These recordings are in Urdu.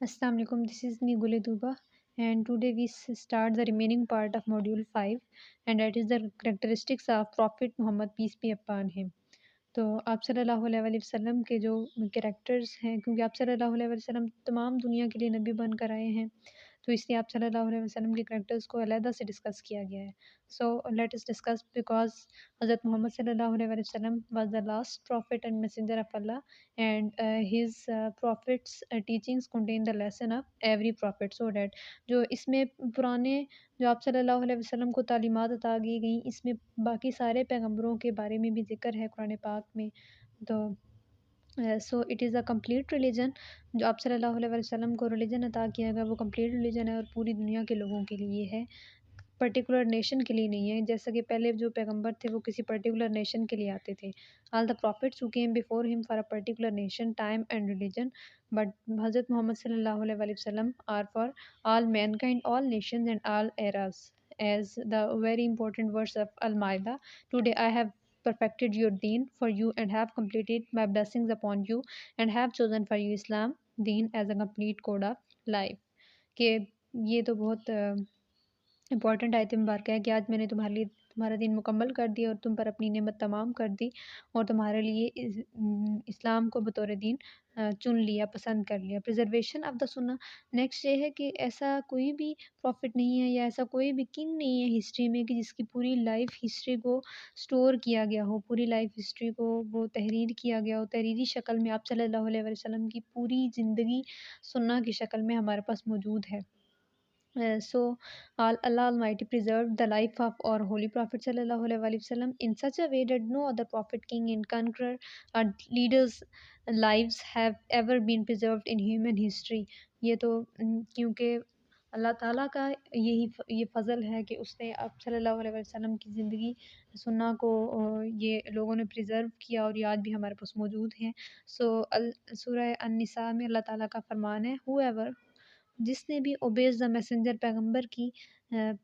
Assalamu alaikum. This is me Gule Duba, and today we start the remaining part of Module 5, and that is the characteristics of Prophet Muhammad, peace be upon him. تو آپ صلی اللہ علیہ وآلہ وسلم کے جو کریکٹرز ہیں، کیونکہ آپ صلی اللہ علیہ وسلم تمام دنیا کے لیے نبی بن کر آئے ہیں، تو اس لیے آپ صلی اللہ علیہ وسلم کے کریکٹرز کو علیحدہ سے ڈسکس کیا گیا ہے. So let us discuss because حضرت محمد صلی اللہ علیہ وسلم was the last prophet and messenger of Allah, and his prophets teachings contain the lesson of every prophet, so that جو اس میں پرانے جو آپ صلی اللہ علیہ وسلم کو تعلیمات عطا کی گئیں، اس میں باقی سارے پیغمبروں کے بارے میں بھی ذکر ہے قرآن پاک میں. تو so it is a complete religion. جو آپ صلی اللہ علیہ وسلم کو ریلیجن عطا کیا گیا وہ کمپلیٹ ریلیجن ہے اور پوری دنیا کے لوگوں کے لیے ہے، پرٹیکولر نیشن کے لیے نہیں ہے. جیسا کہ پہلے جو پیغمبر تھے وہ کسی پرٹیکولر نیشن کے لیے آتے تھے. آل دا prophets who came before him for a particular nation, time and religion, but حضرت محمد صلی اللہ علیہ وآلہ وسلم are for all mankind, all nations and all eras. As the very important verse of Al-Ma'idah, today I have perfected your deen for you and have completed my blessings upon you and have chosen for you Islam deen as a complete code of life. کہ یہ تو بہت امپورٹنٹ آیت مبارکہ ہے کہ آج میں نے تمہارا دین مکمل کر دیا اور تم پر اپنی نعمت تمام کر دی اور تمہارے لیے اسلام کو بطور دین چن لیا، پسند کر لیا. پریزرویشن آف دا سنہ. نیکسٹ یہ ہے کہ ایسا کوئی بھی پروفٹ نہیں ہے یا ایسا کوئی بھی کنگ نہیں ہے ہسٹری میں کہ جس کی پوری لائف ہسٹری کو سٹور کیا گیا ہو، پوری لائف ہسٹری کو وہ تحریر کیا گیا ہو. تحریری شکل میں آپ صلی اللہ علیہ وسلم کی پوری زندگی سنہ کی شکل میں ہمارے پاس موجود ہے. So Allah Almighty preserved the life of our Holy Prophet sallallahu alaihi wasallam in such a way that no other prophet, king, and conqueror or leaders' lives have ever been preserved in human history. یہ تو کیونکہ اللہ تعالیٰ کا یہ فضل ہے کہ اس نے آپ صلی اللہ علیہ وسلم کی زندگی سننا کو یہ لوگوں نے پریزرو کیا اور یہ آج بھی ہمارے پاس موجود ہیں. سورہ النساء میں اللہ تعالیٰ کا فرمان ہے whoever جس نے بھی اوبیز دا میسنجر پیغمبر کی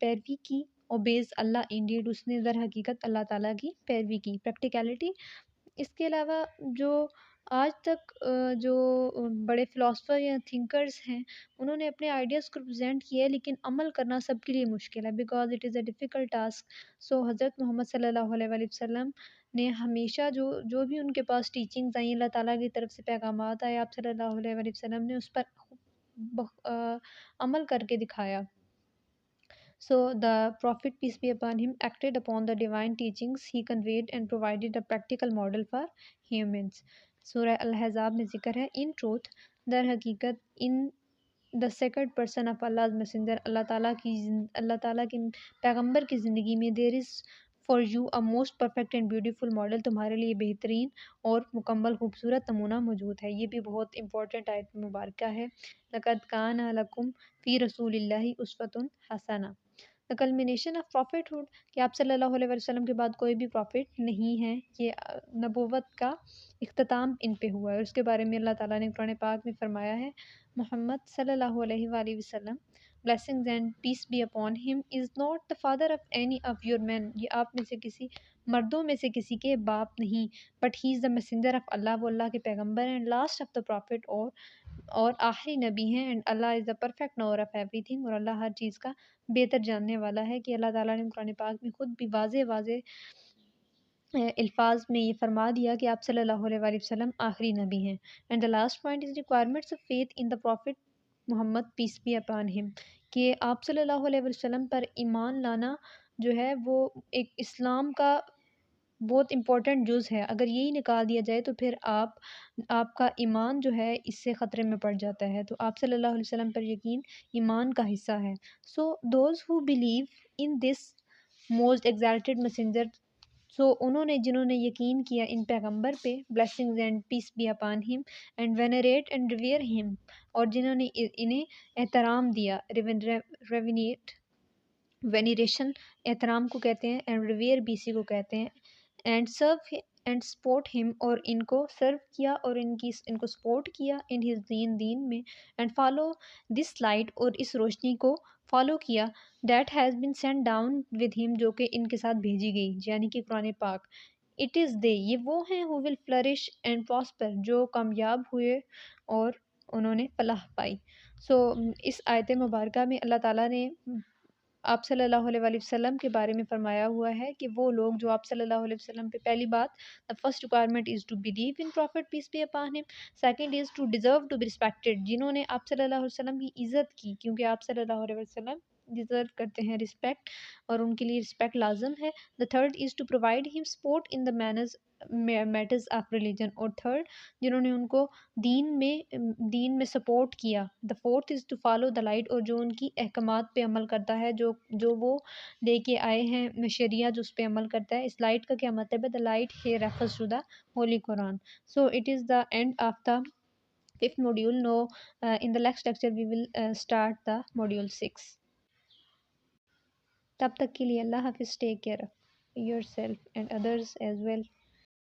پیروی کی، اوبیز اللہ انڈیڈ، اس نے در حقیقت اللہ تعالیٰ کی پیروی کی. پریکٹیکلٹی. اس کے علاوہ جو آج تک جو بڑے فلاسفر یا تھنکرز ہیں انہوں نے اپنے آئیڈیاز کو پریزنٹ کیا ہے، لیکن عمل کرنا سب کے لیے مشکل ہے because it is a difficult task. So حضرت محمد صلی اللہ علیہ وآلہ وسلم نے ہمیشہ جو بھی ان کے پاس ٹیچنگز آئیں، اللہ تعالیٰ کی طرف سے پیغامات آئے، آپ صلی اللہ علیہ وآلہ وسلم نے اس پر عمل کر کے دکھایا. So the Prophet, peace be upon him, acted upon the divine teachings he conveyed and provided a practical model for humans. سورہ الحزاب میں ذکر ہے in truth، در حقیقت in the second person of Allah's messenger، اللہ تعالیٰ کی پیغمبر کی زندگی میں there is for you a most perfect and beautiful model، تمہارے لیے بہترین اور مکمل خوبصورت نمونہ موجود ہے. یہ بھی بہت امپورٹنٹ آیت مبارکہ ہے. لقد کان لکم فی رسول اللہ اسوۃ حسنہ. The culmination of prophethood، کہ آپ صلی اللہ علیہ وسلم کے بعد کوئی بھی پروفٹ نہیں ہے، یہ نبوت کا اختتام ان پہ ہوا ہے. اور اس کے بارے میں اللہ تعالیٰ نے قرآن پاک میں فرمایا ہے محمد صلی اللہ علیہ وآلہ وسلم blessings and peace be upon him is not the father of any of your men، یہ آپ میں سے کسی مردوں میں سے کسی کے باپ نہیں، but he is the messenger of Allah، وہ اللہ کے پیغمبر ہیں، last of the prophet، اور آخری نبی ہیں، and Allah is the perfect knower of everything، اور اللہ ہر چیز کا بہتر جاننے والا ہے. کہ اللہ تعالیٰ نے قرآن پاک میں خود بھی واضح الفاظ میں یہ فرما دیا کہ آپ صلی اللہ علیہ وآلہ وسلم آخری نبی ہیں. And the last point is requirements of faith in the prophet Muhammad peace be upon him, کہ آپ صلی اللہ علیہ وسلم پر ایمان لانا جو ہے وہ ایک اسلام کا بہت امپورٹنٹ جز ہے. اگر یہی نکال دیا جائے تو پھر آپ کا ایمان جو ہے اس سے خطرے میں پڑ جاتا ہے. تو آپ صلی اللہ علیہ وسلم پر یقین ایمان کا حصہ ہے. So those who believe in this most exalted messenger, so جنہوں نے یقین کیا ان پیغمبر پہ، blessings and peace be upon him، and venerate and revere him، اور جنہوں نے انہیں احترام دیا. وینیریشن احترام کو کہتے ہیں، and revere بھی اسی کو کہتے ہیں. and serve and support him، اور ان کو سرو کیا اور ان کو سپورٹ کیا in his دین میں. and follow this light، اور اس روشنی کو فالو کیا that has been sent down with him، جو کہ ان کے ساتھ بھیجی گئی، یعنی کہ قرآن پاک. it is they، یہ وہ ہیں who will flourish and prosper، جو کامیاب ہوئے اور انہوں نے فلاح پائی. سو اس آیت مبارکہ میں اللہ تعالیٰ نے آپ صلی اللہ علیہ وآلہ وسلم کے بارے میں فرمایا ہوا ہے کہ وہ لوگ جو آپ صلی اللہ علیہ وسلم پہ پہلی بات the first requirement is to believe in Prophet peace be upon him. Second is to deserve to be respected. جنہوں نے آپ صلی اللہ علیہ وسلم کی عزت کی کیونکہ آپ صلی اللہ علیہ وسلم ڈیزرو کرتے ہیں رسپیکٹ اور ان کے لیے رسپیکٹ لازم ہے. The third is to provide him support in the matters of religion. اور تھرڈ جنہوں نے ان کو دین میں سپورٹ کیا. The fourth is to follow the light. اور جو ان کی احکامات پہ عمل کرتا ہے جو وہ لے کے آئے ہیں شریعت اس پہ عمل کرتا ہے. اس لائٹ کا کیا مطلب ہے؟ The light here refers to the Holy Quran. So it is the end of the fifth module. Now in the next lecture we will start the module 6. تب تک کے لیے اللہ حافظ. Take care of yourself and others as well.